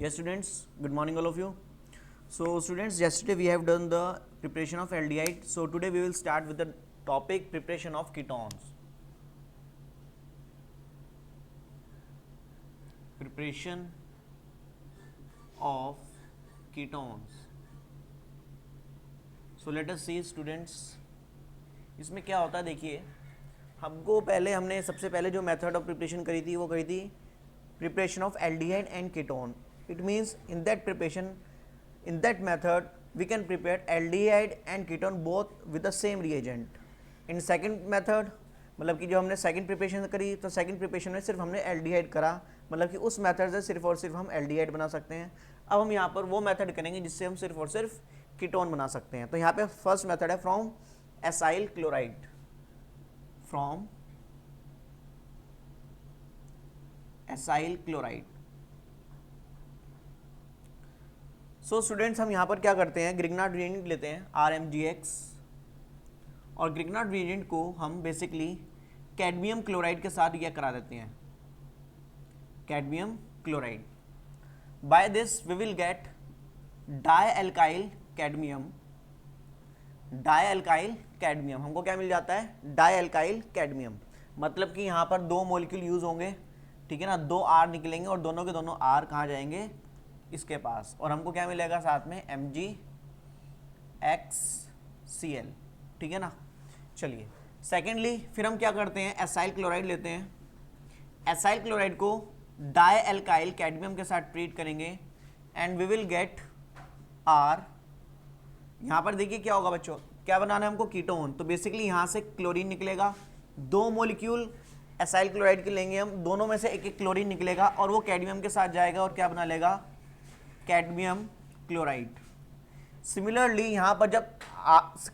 Yes, students, good morning, all of you. So, students, yesterday we have done the preparation of aldehyde. So, today we will start with the topic preparation of ketones. Preparation of ketones. So, let us see, students. इसमें क्या होता है देखिए, हमको पहले हमने सबसे पहले जो मेथड ऑफ प्रिपरेशन करी थी वो करी थी preparation of aldehyde and ketone. It means in that preparation, in that method we can prepare aldehyde and ketone both with the same reagent. In second method मतलब कि जो हमने सेकंड प्रिपरेशन करी तो सेकंड प्रिपरेशन में सिर्फ हमने aldehyde करा, मतलब कि उस मेथड से सिर्फ और सिर्फ हम एल्डिहाइड बना सकते हैं. अब हम यहाँ पर वो मेथड करेंगे जिससे हम सिर्फ और सिर्फ कीटोन बना सकते हैं. तो यहाँ पे फर्स्ट मेथड है from acyl chloride. From acyl chloride. So students, हम यहाँ पर क्या करते हैं, ग्रिग्नार्ड रिएजेंट लेते हैं RMGX, और ग्रिग्नार्ड रिएजेंट को हम बेसिकली कैडमियम क्लोराइड के साथ रिएक्ट करा देते हैं. Cadmium chloride. By this we will get di alkyl cadmium. Di alkyl cadmium हमको क्या मिल जाता है, डाई एल्काइल कैडमियम. मतलब कि यहाँ पर दो मॉलिक्यूल यूज होंगे, ठीक है ना, दो R निकलेंगे और दोनों के दोनों R कहाँ जाएंगे, इसके पास, और हमको क्या मिलेगा साथ में MgXCl. ठीक है ना. चलिए सेकेंडली फिर हम क्या करते हैं, एसाइल क्लोराइड लेते हैं. एसाइल क्लोराइड को डाई एल्काइल कैडमियम के साथ ट्रीट करेंगे and we will get R. यहाँ पर देखिए क्या होगा बच्चों, क्या बनाना है हमको, कीटोन. तो बेसिकली यहाँ से क्लोरीन निकलेगा, दो मॉलिक्यूल एसाइल क्लोराइड के लेंगे हम, दोनों में से एक एक क्लोरीन निकलेगा और वो कैडमियम के साथ जाएगा और क्या बना लेगा, कैडमियम क्लोराइड. सिमिलरली यहाँ पर जब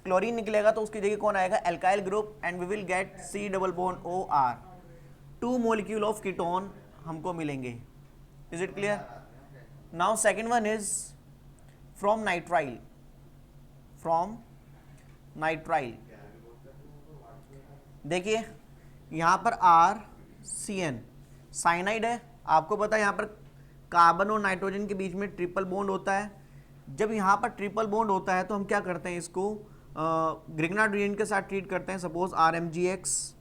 क्लोरीन निकलेगा तो उसकी जगह कौन आएगा, alkyl group, and we will get C+OR. Two molecule of ketone हमको मिलेंगे. Is it clear. Now second one is from nitrile. From nitrile देखिए यहाँ पर RCN साइनाइड है. आपको पता है यहाँ पर कार्बन और नाइट्रोजन के बीच में ट्रिपल बॉन्ड होता है. जब यहाँ पर ट्रिपल बॉन्ड होता है तो हम क्या करते हैं, इसको ग्रिग्नार्ड रिएजेंट के साथ ट्रीट करते हैं, सपोज RMGX.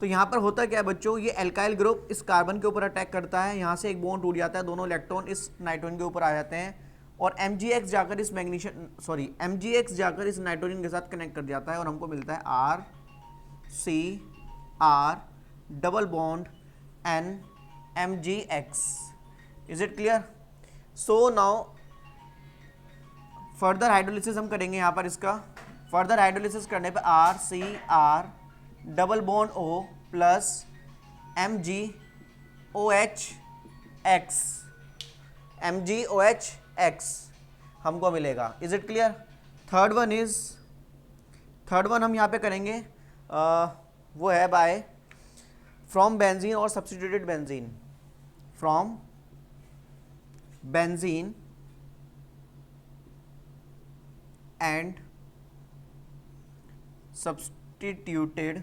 तो यहाँ पर होता क्या है बच्चों, ये एल्काइल ग्रुप इस कार्बन के ऊपर अटैक करता है, यहाँ से एक बॉन्ड टूट जाता है, दोनों इलेक्ट्रॉन इस नाइट्रोजन के ऊपर आ जाते हैं और MgX जाकर इस MgX जाकर इस नाइट्रोजन के साथ कनेक्ट कर जाता है और हमको मिलता है RCR double bond NMgX. Is it clear. So now further hydrolysis हम करेंगे यहाँ पर. इसका फर्दर हाइड्रोलिसिस करने पे RCR double bond O plus MgOH हमको मिलेगा. Is it clear. Third one हम यहाँ पे करेंगे, वो है बाय फ्रॉम बेंजीन और substituted benzene. From benzene and substituted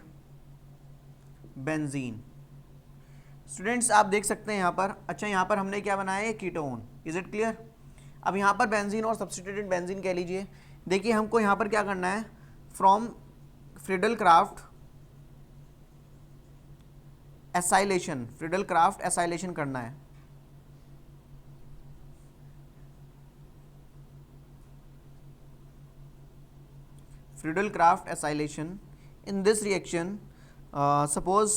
benzene. Students आप देख सकते हैं यहाँ पर, अच्छा यहाँ पर हमने क्या बनाया है, कीटोन. Is it clear. अब यहाँ पर बेंजीन और सब्स्टिट्यूटेड बेंजीन कह लीजिए. देखिए हमको यहाँ पर क्या करना है, फ्रॉम फ्रीडल क्राफ्ट एसाइलेशन करना है. Friedel Crafts acylation. In this reaction suppose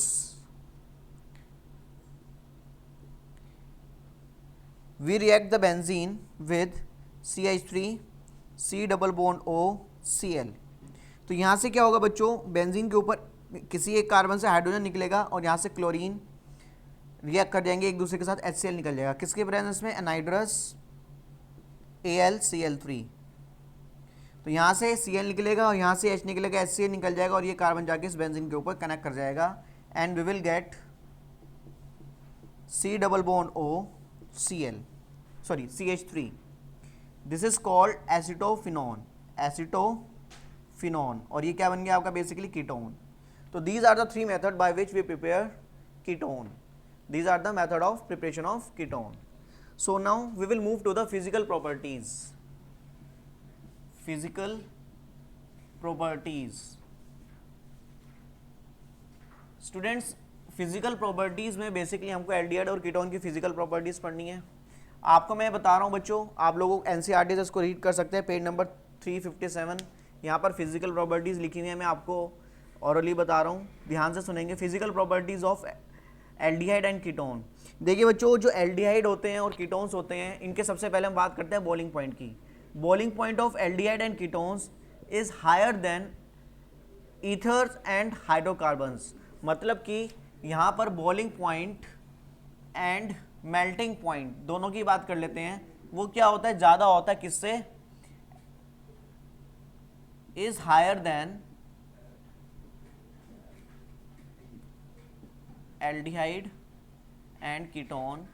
we react the benzene with CH3 C double bond OCl. तो यहाँ से क्या होगा बच्चों, बेंजीन के ऊपर किसी एक कार्बन से हाइड्रोजन निकलेगा और यहाँ से क्लोरीन रिएक्ट कर जाएंगे एक दूसरे के साथ, HCl निकल जाएगा. किसके प्रेजेंस में, एनाइड्रस AlCl3. तो यहाँ से Cl निकलेगा और यहाँ से H निकलेगा, HCl निकल जाएगा और ये कार्बन जाके इस बेंजीन के ऊपर कनेक्ट कर जाएगा and we will get C double bond OCl, sorry CH3. This is called acetophenone, और ये क्या बन गया आपका बेसिकली कीटोन. तो these are the three method by which we prepare ketone. These are the method of preparation of ketone. So now we will move to the physical properties. Physical properties. Students, physical properties में basically हमको aldehyde और ketone की physical properties पढ़नी है। आपको मैं बता रहा हूँ बच्चों, आप लोगों एनसीईआरटी से इसको रीड कर सकते हैं, पेज नंबर 357। यहाँ पर फिजिकल प्रॉपर्टीज़ लिखी हुई है, मैं आपको ऑरली बता रहा हूँ, ध्यान से सुनेंगे। Physical properties of aldehyde and ketone. देखिए बच्चों, जो एल्डिहाइड होते हैं और कीटोन्स होते हैं, इनके सबसे पहले हम बात करते हैं बॉइलिंग पॉइंट की। Boiling point of aldehyde and ketones is higher than ethers and hydrocarbons. मतलब कि यहाँ पर boiling point and melting point दोनों की बात कर लेते हैं। वो क्या होता है, ज़्यादा होता है किससे, is higher than aldehyde and ketone,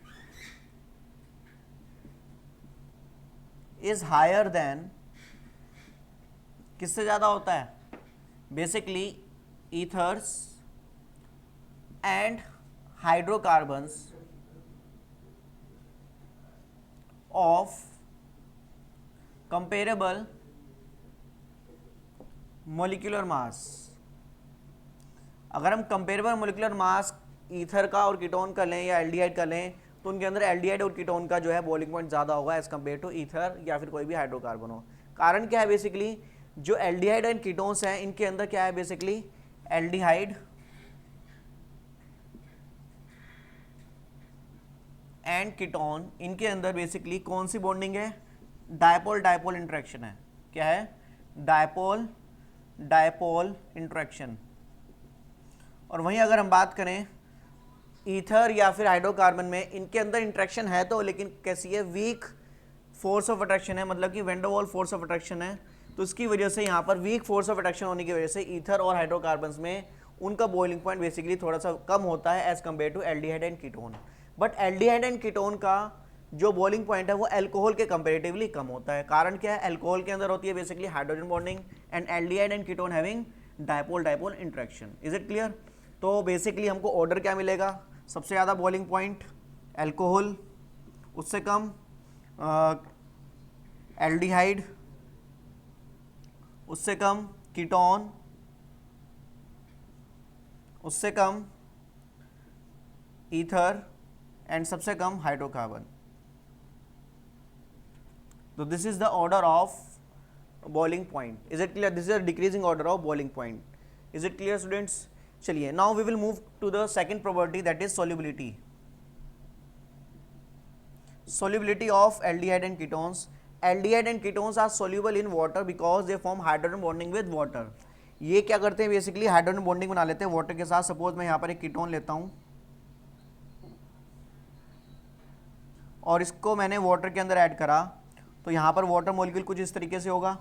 is higher than, किससे ज़्यादा होता है, basically ethers and hydrocarbons of comparable molecular mass. अगर हम कंपेरेबल मोलिकुलर मास ईथर का और कीटोन का लें या एल्डिहाइड का लें, तो उनके अंदर एल्डिहाइड और कीटोन का जो है बॉइलिंग पॉइंट ज़्यादा होगा एज कम्पेयर टू ईथर या फिर कोई भी हाइड्रोकार्बन हो। कारण क्या है, बेसिकली जो एल्डिहाइड एंड कीटोन्स हैं, इनके अंदर क्या है, बेसिकली एल्डिहाइड एंड कीटोन, इनके अंदर बेसिकली कौन सी बॉन्डिंग है, डायपोल डायपोल इंटरेक्शन है। क्या है, डायपोल डायपोल इंटरेक्शन। और वहीं अगर हम बात करें ईथर या फिर हाइड्रोकार्बन में, इनके अंदर इंटरेक्शन है तो, लेकिन कैसी है, वीक फोर्स ऑफ अट्रैक्शन है, मतलब कि van der Waals force of attraction है। तो इसकी वजह से यहाँ पर वीक फोर्स ऑफ अट्रैक्शन होने की वजह से ईथर और हाइड्रोकार्बन्स में उनका बॉइलिंग पॉइंट बेसिकली थोड़ा सा कम होता है as compare to aldehyde and ketone. But aldehyde and ketone का जो बॉइलिंग पॉइंट है वो अल्कोहल के कंपेरेटिवली कम होता है। कारण क्या है, अल्कोहल के अंदर होती है basically hydrogen bonding and aldehyde and ketone having dipole dipole interaction. Is it clear? तो बेसिकली हमको ऑर्डर क्या मिलेगा, सबसे ज़्यादा बॉइलिंग पॉइंट अल्कोहल, उससे कम एल्डिहाइड, उससे कम कीटोन, उससे कम ईथर एंड सबसे कम हाइड्रोकार्बन। तो this is the order of boiling point. Is it clear? This is a decreasing order of boiling point. Is it clear students? चलिए, now we will move to the second property, that is solubility. Solubility of aldehyde and ketones. Aldehyde and ketones are soluble in water because they form hydrogen bonding with water. ये क्या करते हैं, basically hydrogen bonding बना लेते हैं water के साथ। Suppose मैं यहाँ पर एक कीटोन लेता हूँ और इसको मैंने वाटर के अंदर ऐड करा, तो यहाँ पर वाटर मॉलिक्यूल कुछ इस तरीके से होगा।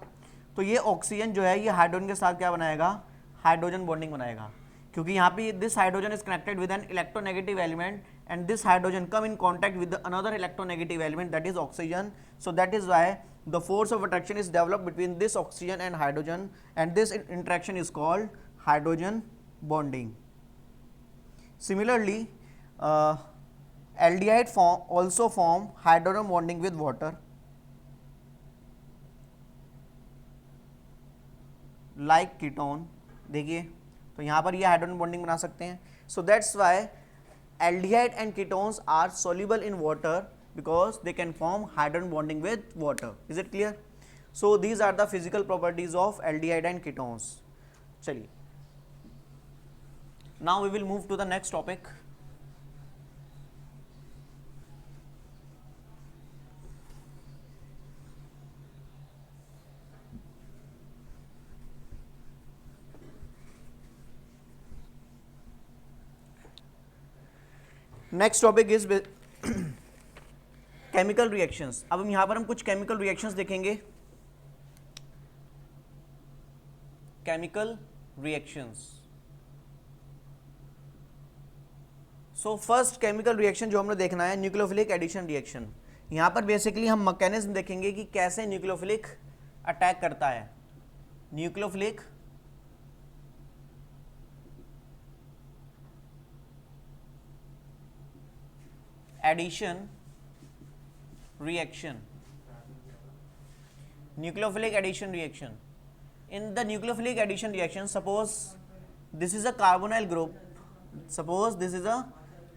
तो ये ऑक्सीजन जो है ये हाइड्रोजन के साथ क्या बनाएगा, हाइड्रोजन बॉन्डिंग बनाएगा, क्योंकि यहाँ पे this hydrogen is connected with an electronegative element and this hydrogen come in contact with the another electronegative element, that is oxygen. So that is why the force of attraction is developed between this oxygen and hydrogen, and this interaction is called hydrogen bonding. Similarly, aldehyde also form hydrogen bonding with water like ketone. देखिए, तो यहाँ पर ये hydrogen bonding बना सकते हैं। So that's why aldehyde and ketones are soluble in water because they can form hydrogen bonding with water. Is it clear? So these are the physical properties of aldehyde and ketones. चलिए, now we will move to the next topic. Next topic is chemical reactions. अब हम यहाँ पर कुछ chemical reactions देखेंगे। Chemical reactions. So first chemical reaction जो हमने देखना है, न्यूक्लियोफिलिक एडिशन रिएक्शन। यहाँ पर बेसिकली हम मैकेनिज्म देखेंगे कि कैसे न्यूक्लियोफिलिक अटैक करता है। Nucleophilic addition reaction, nucleophilic addition reaction. In the nucleophilic addition reaction, suppose this is a carbonyl group, suppose this is a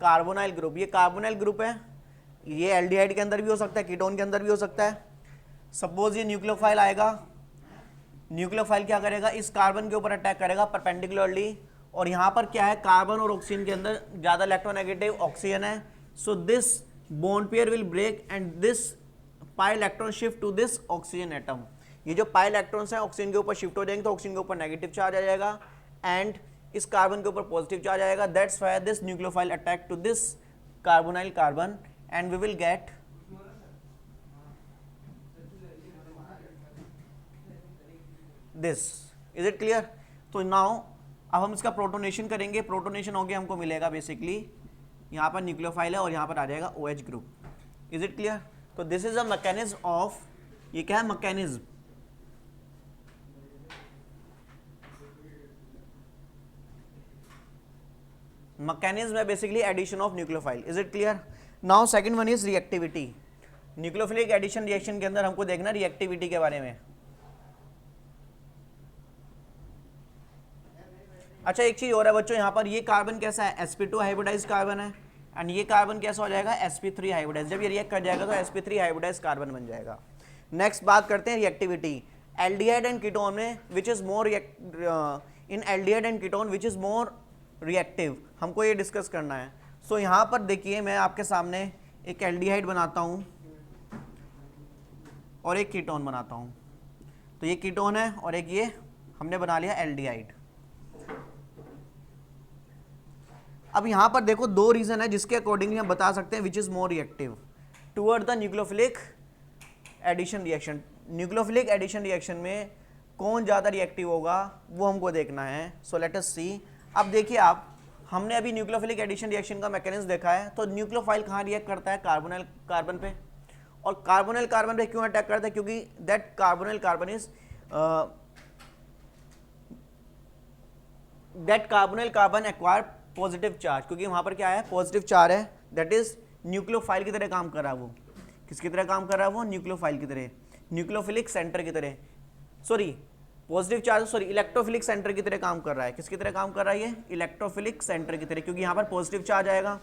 carbonyl group, ये carbonyl group है, ये एल्डिहाइड के अंदर भी हो सकता है, कीटोन के अंदर भी हो सकता है. सपोज ये न्यूक्लियोफाइल आएगा, न्यूक्लियोफाइल क्या करेगा, इस कार्बन के ऊपर अटैक करेगा परपेंडिकुलरली, और यहाँ पर क्या है, कार्बन और ऑक्सीजन के अंदर ज़्यादा इलेक्ट्रोनेगेटिव ऑक्सीजन है. So this bond pair will break and this pi electron shift to this oxygen atom. ये जो पाई इलेक्ट्रॉन्स हैं ऑक्सीजन के ऊपर शिफ्ट हो जाएंगे, तो ऑक्सीजन के ऊपर नेगेटिव चार्ज आ जाएगा एंड इस कार्बन के ऊपर पॉजिटिव चार्ज आएगा. That's why this nucleophile attack to this carbonyl carbon and we will get this. Is it clear? तो नाउ अब हम इसका प्रोटोनेशन करेंगे. प्रोटोनेशन हो गया, हमको मिलेगा बेसिकली यहाँ पर न्यूक्लियोफाइल है और यहाँ पर आ जाएगा OH group. Is it clear? तो this is a mechanism of, ये क्या है, मैकेनिज्म. मैकेनिज्म है basically addition of nucleophile. Is it clear? Now second one is reactivity. Nucleophilic addition reaction के अंदर हमको देखना रिएक्टिविटी के बारे में. अच्छा, एक चीज और है बच्चों, यहाँ पर ये कार्बन कैसा है, sp2 हाइब्रिडाइज कार्बन है एंड ये कार्बन कैसा हो जाएगा, sp3 हाइब्रिडाइज. जब ये रिएक्ट कर जाएगा तो sp3 हाइब्रिडाइज कार्बन बन जाएगा. नेक्स्ट बात करते हैं रिएक्टिविटी. एल्डिहाइड एंड कीटोन में विच is more in aldehyde and ketone which is more reactive, हमको ये डिस्कस करना है. सो यहाँ पर देखिए, मैं आपके सामने एक एल्डिहाइड बनाता हूँ और एक कीटोन बनाता हूँ. तो ये कीटोन है और एक ये हमने बना लिया एल्डिहाइड. अब यहाँ पर देखो दो रीजन है जिसके अकॉर्डिंगली हम बता सकते हैं which is more reactive toward the nucleophilic addition reaction. Nucleophilic addition reaction में कौन ज़्यादा रिएक्टिव होगा वो हमको देखना है. So let us see. अब देखिए आप, हमने अभी न्यूक्लियोफिलिक एडिशन रिएक्शन का मैकेनिज्म देखा है. तो न्यूक्लियोफाइल कहाँ रिएक्ट करता है, कार्बोनाइल कार्बन पे. और कार्बोनाइल कार्बन पे क्यों अटैक करता है, क्योंकि that carbonyl carbon is that carbonyl carbon acquire positive charge, क्योंकि वहां पर क्या है, पॉजिटिव चार्ज है. दैट इज न्यूक्लियोफाइल की तरह काम कर रहा है. वो किसकी तरह काम कर रहा है, वो न्यूक्लियोफाइल की तरह, न्यूक्लियोफिलिक सेंटर की तरह, sorry positive charge, sorry electrophilic centre की तरह काम कर रहा है. किसकी तरह काम कर रहा है, ये इलेक्ट्रोफिलिक सेंटर की तरह, क्योंकि यहाँ पर पॉजिटिव चार्ज आएगा.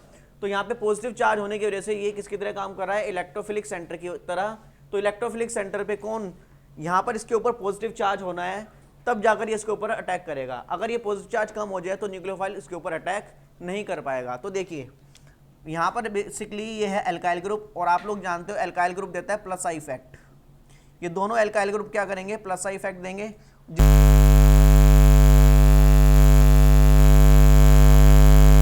तो यहाँ पे पॉजिटिव चार्ज होने की वजह से ये किसकी तरह काम कर रहा है, इलेक्ट्रोफिलिक सेंटर की तरह. तो इलेक्ट्रोफिलिक सेंटर पे कौन, यहाँ पर इसके ऊपर पॉजिटिव चार्ज होना है, तब जाकर ये इसके ऊपर अटैक करेगा. अगर ये पॉजिटिव चार्ज कम हो जाए तो न्यूक्लियोफाइल इसके ऊपर अटैक नहीं कर पाएगा. तो देखिए यहाँ पर बेसिकली ये है एल्काइल ग्रुप, और आप लोग जानते हो एल्काइल ग्रुप देता है प्लस आई इफेक्ट. ये दोनों एल्काइल ग्रुप क्या करेंगे, प्लस आई इफेक्ट देंगे.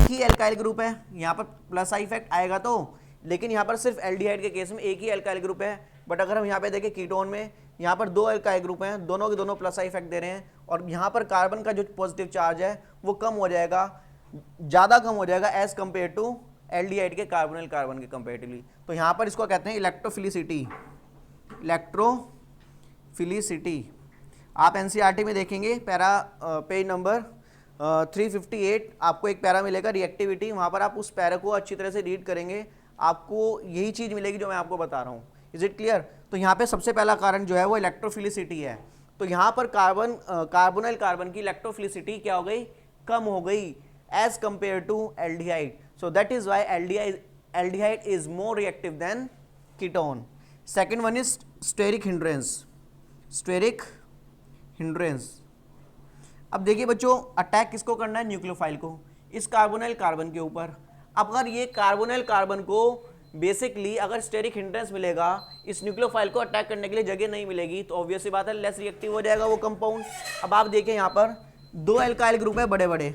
ही एल्काइल ग्रुप है, यहाँ पर प्लस आई इफेक्ट आएगा. तो लेकिन यहाँ पर सिर्फ एल्डिहाइड के केस में एक ही एल्काइल ग्रुप है. बट अगर हम यहाँ पे देखें कीटोन में, यहाँ पर दो एल्काइल ग्रुप हैं, दोनों के दोनों प्लस आई इफेक्ट दे रहे हैं. और यहाँ पर कार्बन का जो पॉजिटिव चार्ज है वो कम हो जाएगा, ज़्यादा कम हो जाएगा एज कम्पेयर टू एल्डिहाइड के कार्बोनाइल कार्बन के कंपेरेटिवली. तो यहाँ पर इसको कहते हैं इलेक्ट्रोफिलिसिटी. इलेक्ट्रोफिलिसिटी आप एनसीईआरटी में देखेंगे, पेज नंबर 358 आपको एक पैरा मिलेगा रिएक्टिविटी. वहाँ पर आप उस पैरा को अच्छी तरह से रीड करेंगे, आपको यही चीज़ मिलेगी जो मैं आपको बता रहा हूँ. Is it clear? तो यहाँ पे सबसे पहला कारण जो है वो इलेक्ट्रोफिलिसिटी है. तो यहाँ पर कार्बोनाइल कार्बन की इलेक्ट्रोफिलिसिटी क्या हो गई, कम हो गई as compare to aldehyde. So that is why aldehyde is more reactive than ketone. Second one is steric hindrance. Steric hindrance. अब देखिए बच्चों, अटैक किसको करना है, न्यूक्लियोफाइल को, इस कार्बोनाइल कार्बन के ऊपर. अब अगर ये कार्बोनाइल कार्बन को बेसिकली अगर स्टेरिक हिंड्रेंस मिलेगा, इस न्यूक्लियोफाइल को अटैक करने के लिए जगह नहीं मिलेगी, तो ऑब्वियसली बात है लेस रिएक्टिव हो जाएगा वो कंपाउंड. अब आप देखें यहाँ पर दो एल्काइल ग्रुप है बड़े बड़े,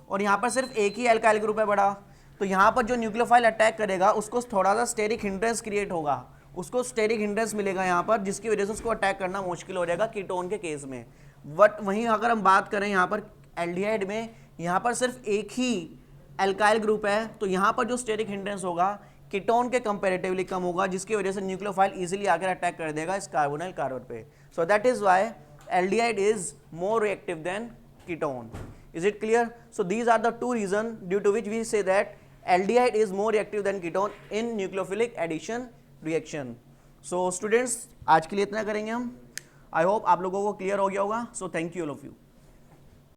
और यहाँ पर सिर्फ एक ही एल्काइल ग्रुप है बड़ा. तो यहाँ पर जो न्यूक्लियोफाइल अटैक करेगा उसको थोड़ा सा स्टेरिक हिंड्रेंस क्रिएट होगा, उसको स्टेरिक हिंड्रेंस मिलेगा यहाँ पर, जिसकी वजह से उसको अटैक करना मुश्किल हो जाएगा कीटोन के केस में. बट वहीं अगर हम बात करें यहाँ पर एल्डिहाइड में, यहाँ पर सिर्फ एक ही एल्काइल ग्रुप है, तो यहाँ पर जो स्टेरिक हिंड्रेंस होगा कीटोन के कंपैरेटिवली कम होगा, जिसकी वजह से न्यूक्लियोफाइल इजीली आकर अटैक कर देगा इस कार्बोनाइल कार्बन पे. सो that is why aldehyde is more reactive than ketone. Is it clear? So these are the two reasons due to which we say that aldehyde is more reactive than ketone in nucleophilic addition reaction. So students आज के लिए इतना करेंगे हम। I hope आप लोगों को clear हो गया होगा। So thank you all of you.